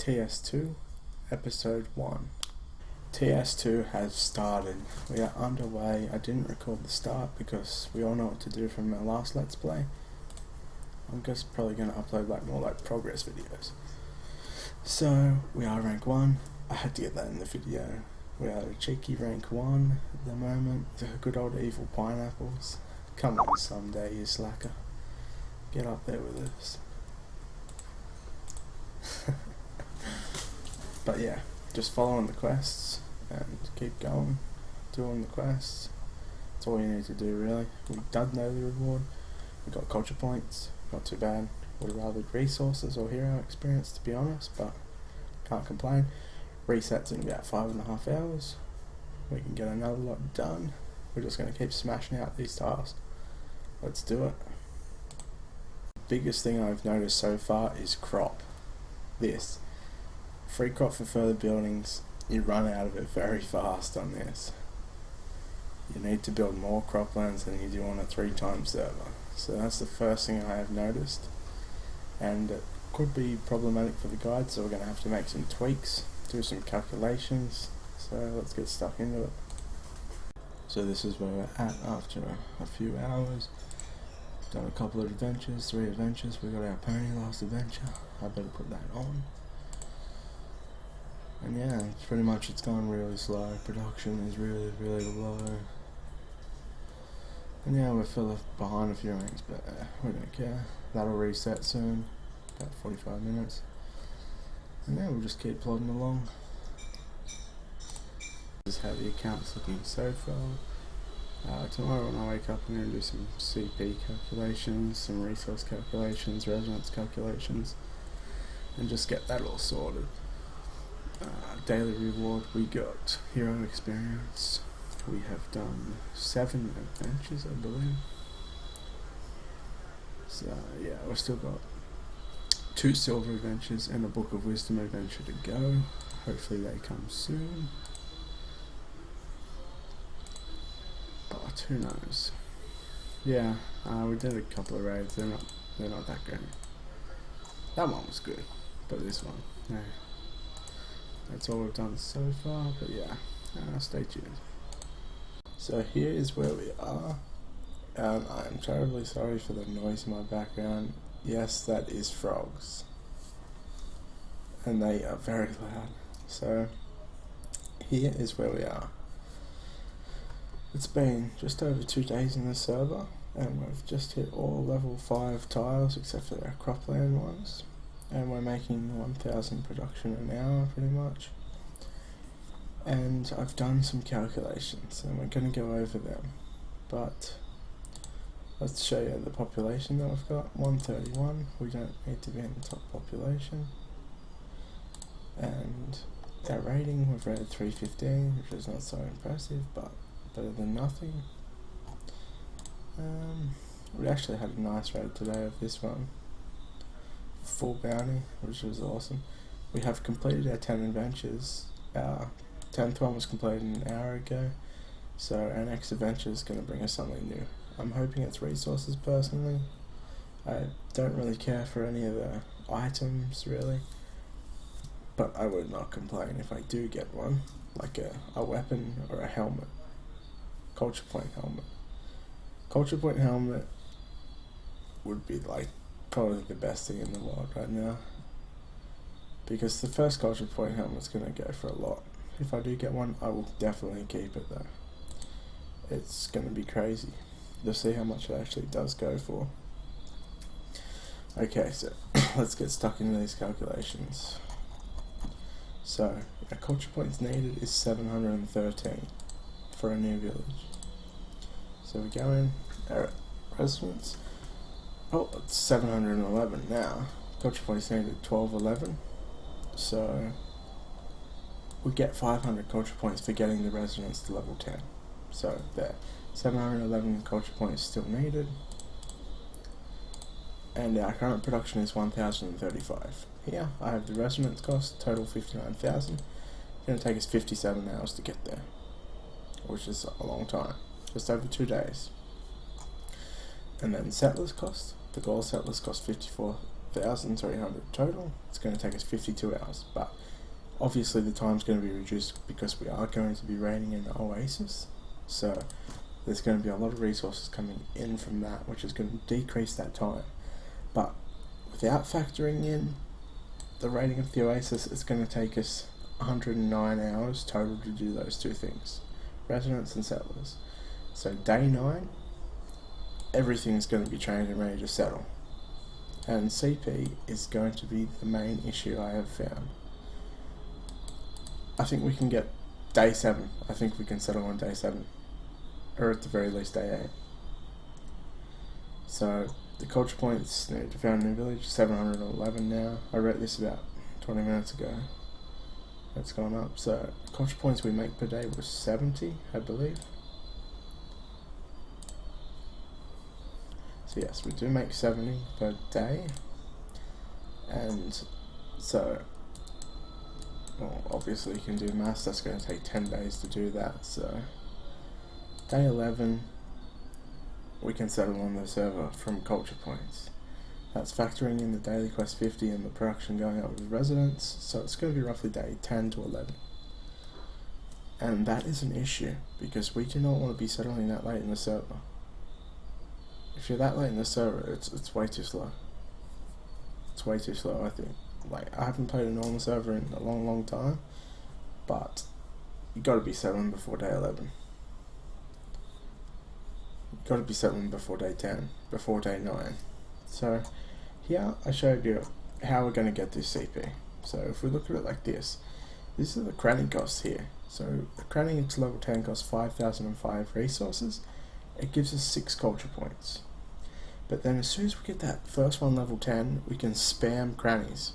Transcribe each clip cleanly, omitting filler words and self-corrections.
TS2, Episode 1. TS2 has started. We are underway. I didn't record the start because we all know what to do from our last Let's Play. I'm just probably going to upload more progress videos. So, we are rank 1. I had to get that in the video. We are a cheeky rank 1 at the moment. The good old evil pineapples. Come on someday, you slacker. Get up there with us. But yeah, just following the quests and keep going, doing the quests. That's all you need to do really. We did know the reward. We got culture points, not too bad. Would have rather resources or hero experience to be honest, but can't complain. Resets in about 5.5 hours. We can get another lot done. We're just going to keep smashing out these tasks. Let's do it. Biggest thing I've noticed so far is crop. This. Free crop for further buildings, you run out of it very fast on this. You need to build more croplands than you do on a 3-time server. So that's the first thing I have noticed. And it could be problematic for the guide, so we're going to have to make some tweaks, do some calculations. So let's get stuck into it. So this is where we're at after a few hours. Done a couple of adventures, 3 adventures. We got our pony last adventure. I better put that on. And yeah, pretty much it's gone really slow. Production is really low. And yeah, we're still behind a few ranks, but we don't care. That'll reset soon, about 45 minutes. And yeah, we'll just keep plodding along. This is how the account's looking so far. Tomorrow when I wake up, I'm going to do some CP calculations, some resource calculations, resonance calculations, and just get that all sorted. Daily reward, we got hero experience. We have done 7 adventures, I believe. So yeah, we've still got 2 silver adventures and a book of wisdom adventure to go. Hopefully they come soon. But who knows? Yeah, we did a couple of raids. They're not that great. That one was good, but this one, no. That's all we've done so far, but yeah, stay tuned. So here is where we are. I'm terribly sorry for the noise in my background. Yes, that is frogs. And they are very loud. So here is where we are. It's been just over 2 days in the server, and we've just hit all level 5 tiles except for our cropland ones. And we're making 1,000 production an hour pretty much. And I've done some calculations and we're going to go over them. But let's show you the population that we've got. 131, we don't need to be in the top population. And our rating, we've rated 315, which is not so impressive, but better than nothing. We actually had a nice raid today of this one. Full bounty, which was awesome. We have completed our 10 adventures. Our 10th one was completed an hour ago, so our next adventure is going to bring us something new. I'm hoping it's resources personally. I don't really care for any of the items really, but I would not complain if I do get one, like a weapon or a helmet. Culture point helmet. Culture point helmet would be probably the best thing in the world right now, because the first culture point helmet's going to go for a lot. If I do get one, I will definitely keep it though. It's going to be crazy. You'll see how much it actually does go for. Okay, so let's get stuck into these calculations. So our culture points needed is 713 for a new village. So we go in, our residents. Oh, it's 711 now. Culture points needed 1211. So we get 500 culture points for getting the residents to level 10. So there, 711 culture points still needed. And our current production is 1035. Here I have the residence cost, total 59,000. It's going to take us 57 hours to get there, which is a long time, just over 2 days. And then settlers cost, the gold settlers cost 1,300 total. It's going to take us 52 hours, but obviously the time's going to be reduced because we are going to be raiding in the Oasis, so there's going to be a lot of resources coming in from that, which is going to decrease that time. But without factoring in the raiding of the Oasis, it's going to take us 109 hours total to do those two things, residents and settlers. So day 9, everything's going to be trained and ready to settle, and CP is going to be the main issue I have found. I think we can get day 7. I think we can settle on day 7, or at the very least day 8. So the culture points need to found a new village, 711 now. I wrote this about 20 minutes ago. It's gone up. So culture points we make per day was 70, I believe. So yes, we do make 70 per day, and so, well, obviously you can do maths. That's going to take 10 days to do that. So day 11 we can settle on the server from culture points. That's factoring in the daily quest 50 and the production going up with residents, so it's going to be roughly day 10 to 11. And that is an issue, because we do not want to be settling that late in the server. If you're that late in the server, it's way too slow. It's way too slow, I think. Like, I haven't played a normal server in a long time, but you got to be settling before day 11. You got to be settling before day 10, before day 9. So here I showed you how we're going to get this CP. So if we look at it like this, these are the cranny costs here. So the cranny to level 10 costs 5,005 resources. It gives us 6 culture points. But then as soon as we get that first one level 10, we can spam crannies.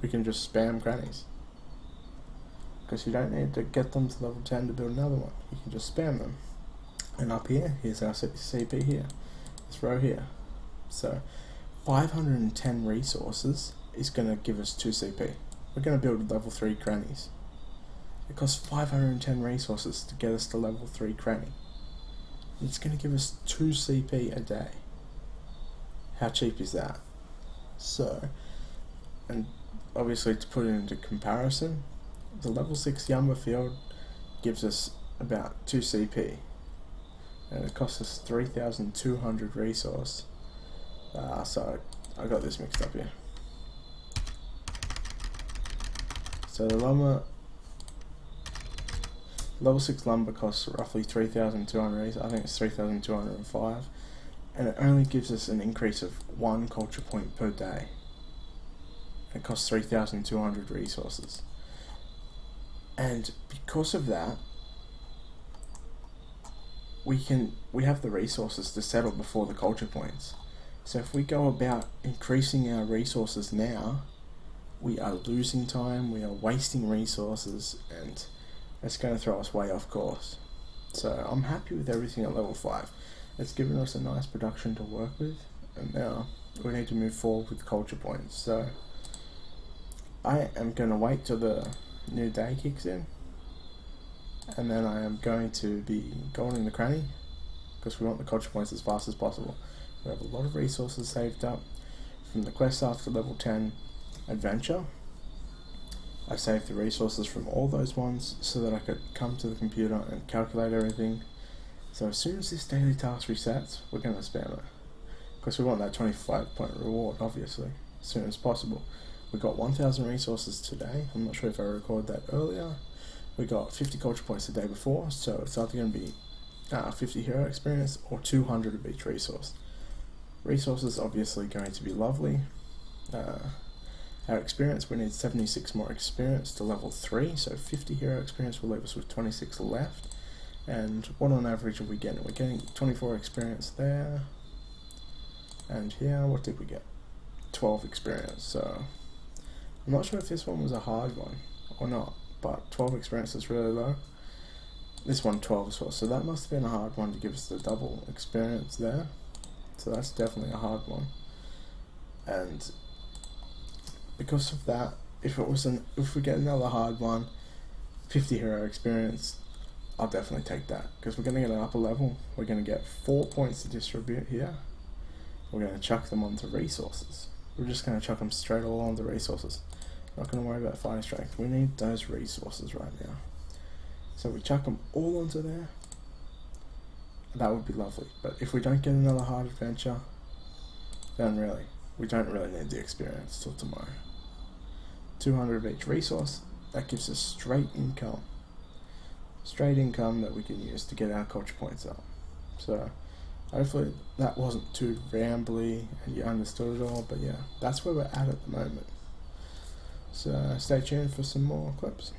We can just spam crannies, because you don't need to get them to level 10 to build another one. You can just spam them. And up here, here's our CP here, this row here. So 510 resources is going to give us 2 CP. We're going to build level 3 crannies. It costs 510 resources to get us to level 3 cranny. It's going to give us 2 CP a day. How cheap is that? So, and obviously to put it into comparison, the level 6 Yumba field gives us about 2 CP, and it costs us 3,200 resource. So I got this mixed up here. So the level 6 lumber costs roughly 3,200, I think it's 3,205, and it only gives us an increase of 1 culture point per day. It costs 3,200 resources. And because of that, we have the resources to settle before the culture points. So if we go about increasing our resources now, we are losing time, we are wasting resources, and it's going to throw us way off course. So I'm happy with everything at level 5. It's given us a nice production to work with, and now we need to move forward with culture points. So I am going to wait till the new day kicks in, and then I am going to be going in the cranny, because we want the culture points as fast as possible. We have a lot of resources saved up from the quest after level 10 adventure. I saved the resources from all those ones so that I could come to the computer and calculate everything. So as soon as this daily task resets, we're going to spam it, because we want that 25-point reward, obviously, as soon as possible. We got 1,000 resources today. I'm not sure if I recorded that earlier. We got 50 culture points the day before, so it's either going to be 50 hero experience or 200 of each resource. Resources obviously going to be lovely. Our experience, we need 76 more experience to level 3, so 50 hero experience will leave us with 26 left. And what on average are we getting? We're getting 24 experience there, and here, what did we get? 12 experience. So I'm not sure if this one was a hard one or not, but 12 experience is really low. This one 12 as well, so that must have been a hard one to give us the double experience there. So that's definitely a hard one. And because of that, if we get another hard one, 50 hero experience, I'll definitely take that, because we're going to get an upper level. We're going to get 4 points to distribute here. We're going to chuck them onto resources. we're just going to chuck them straight all onto resources. Not going to worry about fighting strength. We need those resources right now. So we chuck them all onto there. That would be lovely. But if we don't get another hard adventure, then really, we don't really need the experience till tomorrow. 200 of each resource, that gives us straight income. Straight income that we can use to get our culture points up. So hopefully that wasn't too rambly and you understood it all, but yeah, that's where we're at the moment. So stay tuned for some more clips.